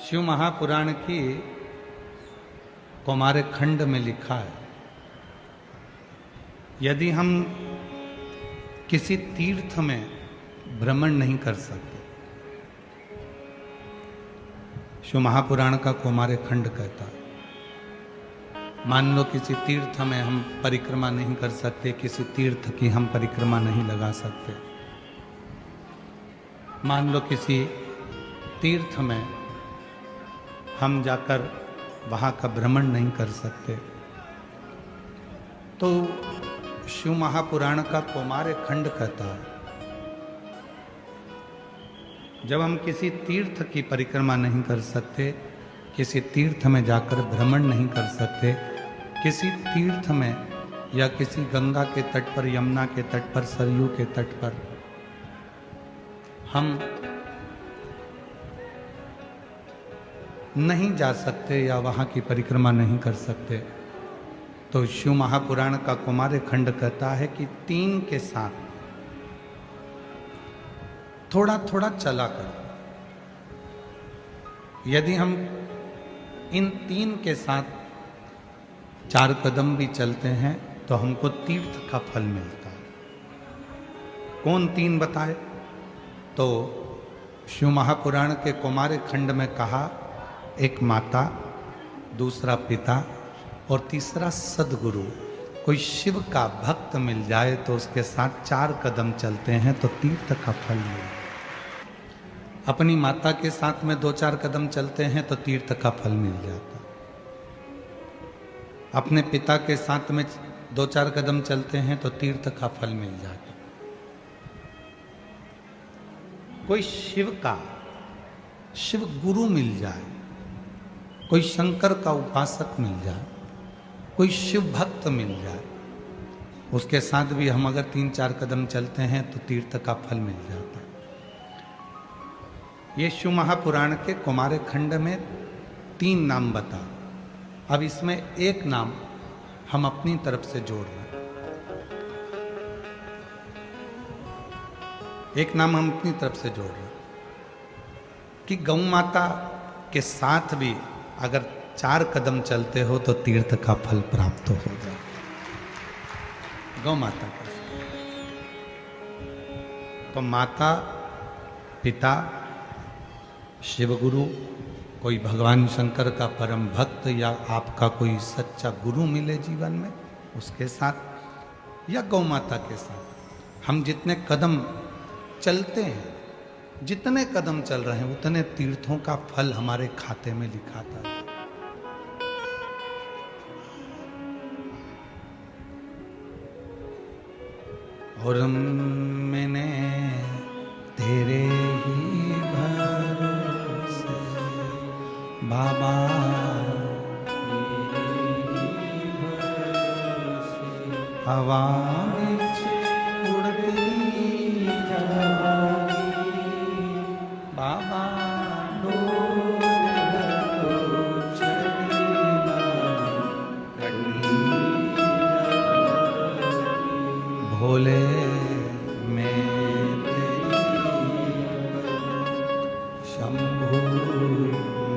शिव महापुराण की कौमार खंड में लिखा है, यदि हम किसी तीर्थ में भ्रमण नहीं कर सकते, शिव महापुराण का कौमार खंड कहता है, मान लो किसी तीर्थ में हम परिक्रमा नहीं कर सकते, किसी तीर्थ की हम परिक्रमा नहीं लगा सकते, मान लो किसी तीर्थ में हम जाकर वहाँ का भ्रमण नहीं कर सकते, तो शिव महापुराण का कौमार खंड कहता है, जब हम किसी तीर्थ की परिक्रमा नहीं कर सकते, किसी तीर्थ में जाकर भ्रमण नहीं कर सकते, किसी तीर्थ में या किसी गंगा के तट पर, यमुना के तट पर, सरयू के तट पर हम नहीं जा सकते या वहाँ की परिक्रमा नहीं कर सकते, तो शिव महापुराण का कौमार खंड कहता है कि तीन के साथ थोड़ा थोड़ा चला कर, यदि हम इन तीन के साथ 4 कदम भी चलते हैं तो हमको तीर्थ का फल मिलता है। कौन तीन बताए? तो शिव महापुराण के कौमार खंड में कहा, एक माता, दूसरा पिता और तीसरा सदगुरु। कोई शिव का भक्त मिल जाए तो उसके साथ 4 कदम चलते हैं तो तीर्थ का फल मिले। अपनी माता के साथ में 2-4 कदम चलते हैं तो तीर्थ का फल मिल जाता। अपने पिता के साथ में 2-4 कदम चलते हैं तो तीर्थ का फल मिल जाता। कोई शिव का शिव गुरु मिल जाए, कोई शंकर का उपासक मिल जाए, कोई शिव भक्त मिल जाए, उसके साथ भी हम अगर 3-4 कदम चलते हैं तो तीर्थ का फल मिल जाता है। ये शिव महापुराण के कौमार खंड में 3 नाम बता। अब इसमें एक नाम हम अपनी तरफ से जोड़ रहे हैं, एक नाम हम अपनी तरफ से जोड़ रहे हैं कि गौ माता के साथ भी अगर 4 कदम चलते हो तो तीर्थ का फल प्राप्त हो जाए। गौ माता के साथ तो माता, पिता, शिव गुरु, कोई भगवान शंकर का परम भक्त या आपका कोई सच्चा गुरु मिले जीवन में, उसके साथ या गौ माता के साथ हम जितने कदम चलते हैं, जितने कदम चल रहे हैं उतने तीर्थों का फल हमारे खाते में लिखा था। और मैंने तेरे ही भरोसे बाबा, हवा भोले में शंभु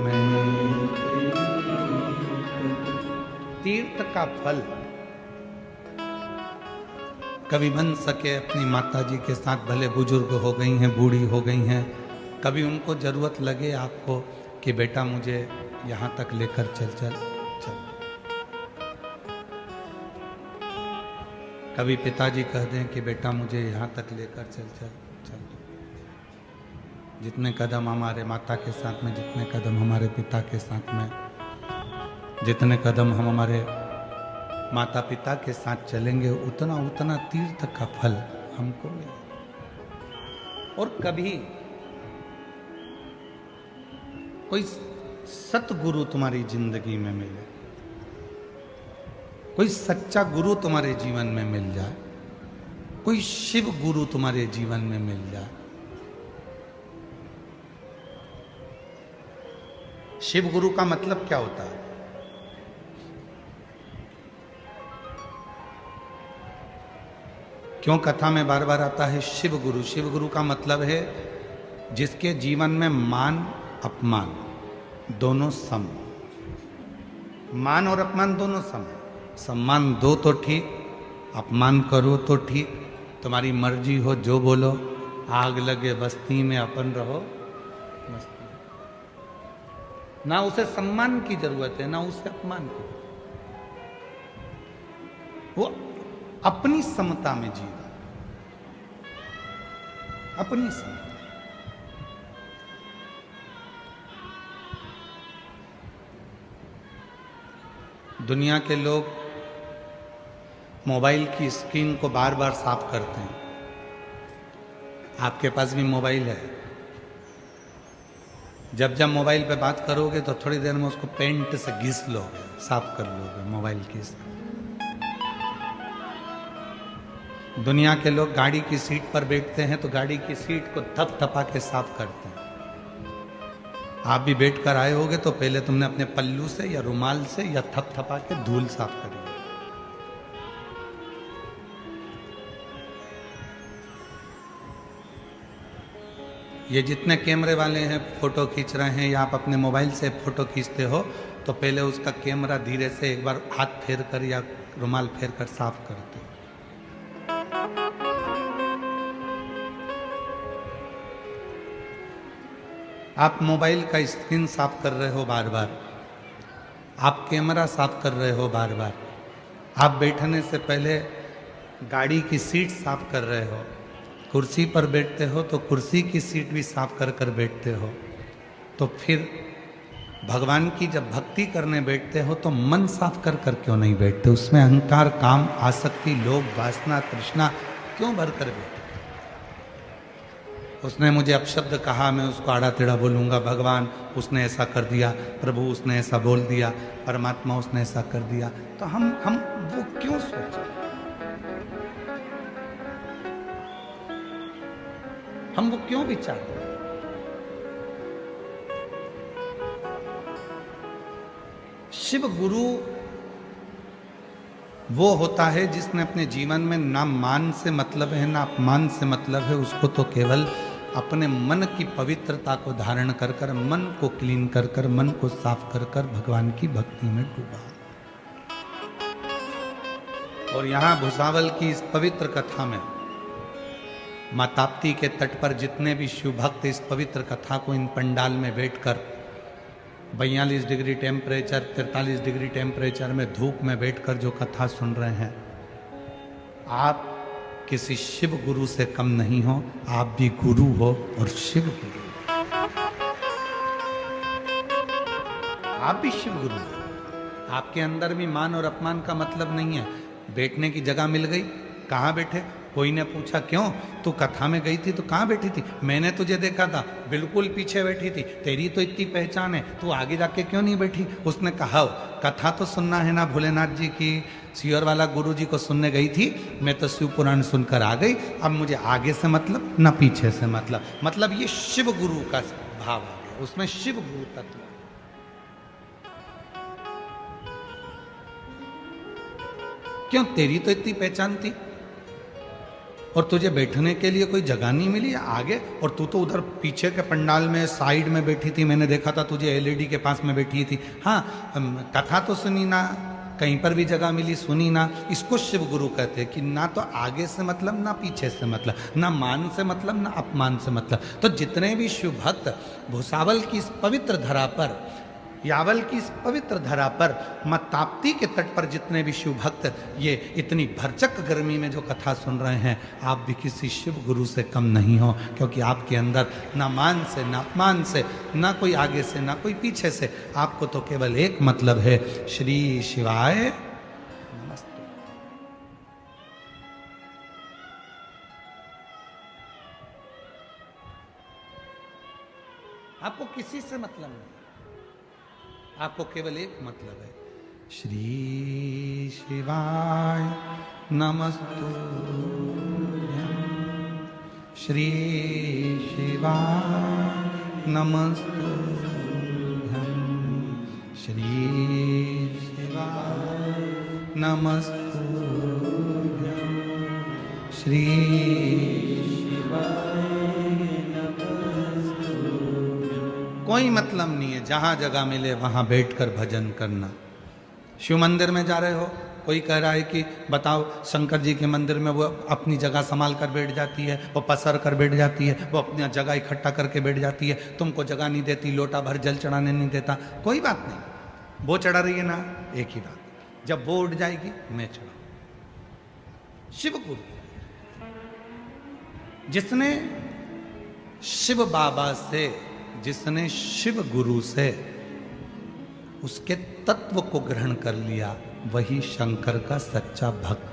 में तीर्थ का फल कभी बन सके अपनी माता जी के साथ, भले बुजुर्ग हो गई हैं, बूढ़ी हो गई हैं, कभी उनको जरूरत लगे आपको कि बेटा मुझे यहाँ तक लेकर चल चल चल, कभी पिताजी कह दें कि बेटा मुझे यहाँ तक लेकर चल चल चल। जितने कदम हमारे माता के साथ में, जितने कदम हमारे पिता के साथ में, जितने कदम हम हमारे माता पिता के साथ चलेंगे उतना उतना तीर्थ का फल हमको मिले। और कभी कोई सतगुरु तुम्हारी जिंदगी में मिले, कोई सच्चा गुरु तुम्हारे जीवन में मिल जाए, कोई शिव गुरु तुम्हारे जीवन में मिल जाए। शिव गुरु का मतलब क्या होता है? क्यों कथा में बार बार आता है शिव गुरु? शिव गुरु का मतलब है जिसके जीवन में मान अपमान, दोनों सम, मान और अपमान दोनों सम है। सम्मान दो तो ठीक, अपमान करो तो ठीक, तुम्हारी मर्जी हो जो बोलो। आग लगे बस्ती में अपन रहो बस्ती। ना उसे सम्मान की जरूरत है ना उसे अपमान की। वो अपनी समता में जी रहा, अपनी समता। दुनिया के लोग मोबाइल की स्क्रीन को बार बार साफ करते हैं। आपके पास भी मोबाइल है, जब जब मोबाइल पे बात करोगे तो थोड़ी देर में उसको पेंट से घिस लोगे, साफ कर लोगे मोबाइल की। दुनिया के लोग गाड़ी की सीट पर बैठते हैं तो गाड़ी की सीट को थपथपा के साफ करते हैं। आप भी बैठ कर आए होगे तो पहले तुमने अपने पल्लू से या रुमाल से या थपथपा के धूल साफ करी। ये जितने कैमरे वाले हैं फोटो खींच रहे हैं या आप अपने मोबाइल से फोटो खींचते हो तो पहले उसका कैमरा धीरे से एक बार हाथ फेर कर या रुमाल फेर कर साफ करते हो। आप मोबाइल का स्क्रीन साफ कर रहे हो बार बार, आप कैमरा साफ कर रहे हो बार बार, आप बैठने से पहले गाड़ी की सीट साफ कर रहे हो, कुर्सी पर बैठते हो तो कुर्सी की सीट भी साफ कर कर बैठते हो। तो फिर भगवान की जब भक्ति करने बैठते हो तो मन साफ कर कर क्यों नहीं बैठते? उसमें अहंकार, काम, आसक्ति, लोभ, वासना, तृष्णा क्यों भर कर बैठते? उसने मुझे अपशब्द कहा, मैं उसको आड़ा टेढ़ा बोलूंगा। भगवान उसने ऐसा कर दिया, प्रभु उसने ऐसा बोल दिया, परमात्मा उसने ऐसा कर दिया। तो हम वो क्यों सोचें? हम वो क्यों विचार करें? शिव गुरु वो होता है जिसने अपने जीवन में ना मान से मतलब है ना अपमान से मतलब है। उसको तो केवल अपने मन की पवित्रता को धारण कर कर, मन को क्लीन कर कर, मन को साफ कर कर भगवान की भक्ति में डूबा। और यहां भुसावल की इस पवित्र कथा में मां ताप्ती के तट पर जितने भी शिव भक्त इस पवित्र कथा को इन पंडाल में बैठकर 42 डिग्री टेम्परेचर, 43 डिग्री टेम्परेचर में धूप में बैठकर जो कथा सुन रहे हैं, आप किसी शिव गुरु से कम नहीं हो। आप भी गुरु हो और शिव गुरु, आप भी शिव गुरु हो। आपके अंदर भी मान और अपमान का मतलब नहीं है। बैठने की जगह मिल गई, कहाँ बैठे? कोई ने पूछा क्यों तू कथा में गई थी तो कहाँ बैठी थी? मैंने तुझे देखा था बिल्कुल पीछे बैठी थी, तेरी तो इतनी पहचान है, तू आगे जाके क्यों नहीं बैठी? उसने कहा कथा तो सुनना है ना भोलेनाथ जी की, सियोर वाला गुरु जी को सुनने गई थी, मैं तो शिव पुराण सुनकर आ गई, अब मुझे आगे से मतलब ना पीछे से मतलब ये शिव गुरु का भाव आ गया, उसमें शिव गुरु तत्व। क्यों? तेरी तो इतनी पहचान थी और तुझे बैठने के लिए कोई जगह नहीं मिली आगे, और तू तो उधर पीछे के पंडाल में साइड में बैठी थी, मैंने देखा था तुझे एलईडी के पास में बैठी थी। हाँ, कथा तो सुनी ना, कहीं पर भी जगह मिली सुनी ना। इसको शिव गुरु कहते हैं कि ना तो आगे से मतलब ना पीछे से मतलब, ना मान से मतलब ना अपमान से मतलब। तो जितने भी शिव भक्त भुसावल की इस पवित्र धरा पर, यावल की इस पवित्र धरा पर, मां ताप्ती के तट पर जितने भी शिव भक्त ये इतनी भरचक गर्मी में जो कथा सुन रहे हैं, आप भी किसी शिव गुरु से कम नहीं हो, क्योंकि आपके अंदर ना मान से ना अपमान से, ना कोई आगे से ना कोई पीछे से, आपको तो केवल एक मतलब है, श्री शिवाय नमस्ते। आपको किसी से मतलब नहीं, आपको केवल एक मतलब है, श्री शिवाय नमस्तुभ्यं, श्री शिवाय नमस्तुभ्यं, श्री शिवाय नमस्तुभ्यं, श्री शिवाय नमस्तुभ्यं। कोई मतलब नहीं है, जहां जगह मिले वहां बैठकर भजन करना। शिव मंदिर में जा रहे हो, कोई कह रहा है कि बताओ शंकर जी के मंदिर में वो अपनी जगह संभाल कर बैठ जाती है, वो पसर कर बैठ जाती है, वो अपनी जगह इकट्ठा करके बैठ जाती है, तुमको जगह नहीं देती, लोटा भर जल चढ़ाने नहीं देता, कोई बात नहीं, वो चढ़ा रही है ना, एक ही बात, जब वो उठ जाएगी मैं चढ़ाऊं। शिव गुरु, जिसने शिव बाबा से, जिसने शिव गुरु से उसके तत्व को ग्रहण कर लिया, वही शंकर का सच्चा भक्त